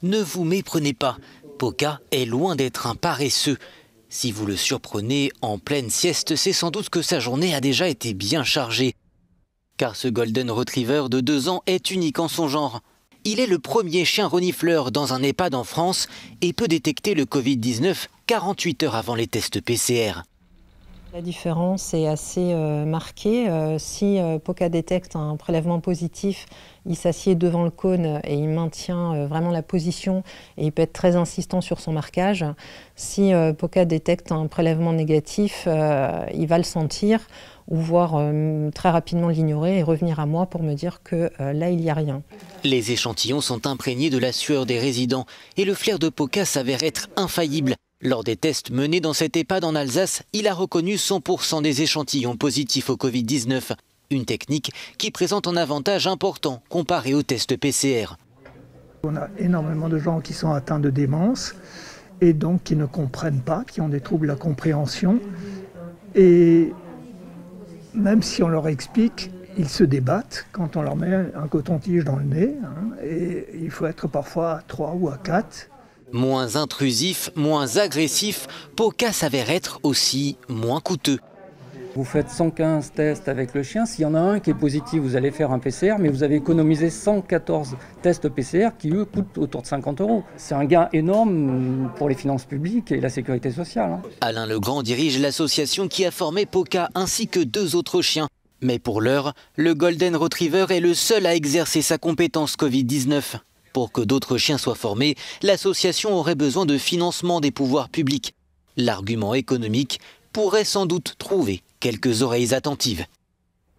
Ne vous méprenez pas, Poca est loin d'être un paresseux. Si vous le surprenez en pleine sieste, c'est sans doute que sa journée a déjà été bien chargée. Car ce Golden Retriever de 2 ans est unique en son genre. Il est le premier chien renifleur dans un EHPAD en France et peut détecter le Covid-19 48 heures avant les tests PCR. La différence est assez marquée. Si Poca détecte un prélèvement positif, il s'assied devant le cône et il maintient vraiment la position et il peut être très insistant sur son marquage. Si Poca détecte un prélèvement négatif, il va le sentir ou voir très rapidement l'ignorer et revenir à moi pour me dire que là, il n'y a rien. Les échantillons sont imprégnés de la sueur des résidents et le flair de Poca s'avère être infaillible. Lors des tests menés dans cet EHPAD en Alsace, il a reconnu 100% des échantillons positifs au Covid-19. Une technique qui présente un avantage important comparé aux tests PCR. On a énormément de gens qui sont atteints de démence et donc qui ne comprennent pas, qui ont des troubles de la compréhension. Et même si on leur explique, ils se débattent quand on leur met un coton-tige dans le nez. Et il faut être parfois à 3 ou à 4. Moins intrusif, moins agressif, Poca s'avère être aussi moins coûteux. Vous faites 115 tests avec le chien. S'il y en a un qui est positif, vous allez faire un PCR, mais vous avez économisé 114 tests PCR qui, eux, coûtent autour de 50 €. C'est un gain énorme pour les finances publiques et la sécurité sociale. Alain Legrand dirige l'association qui a formé Poca ainsi que 2 autres chiens. Mais pour l'heure, le Golden Retriever est le seul à exercer sa compétence Covid-19. Pour que d'autres chiens soient formés, l'association aurait besoin de financement des pouvoirs publics. L'argument économique pourrait sans doute trouver quelques oreilles attentives.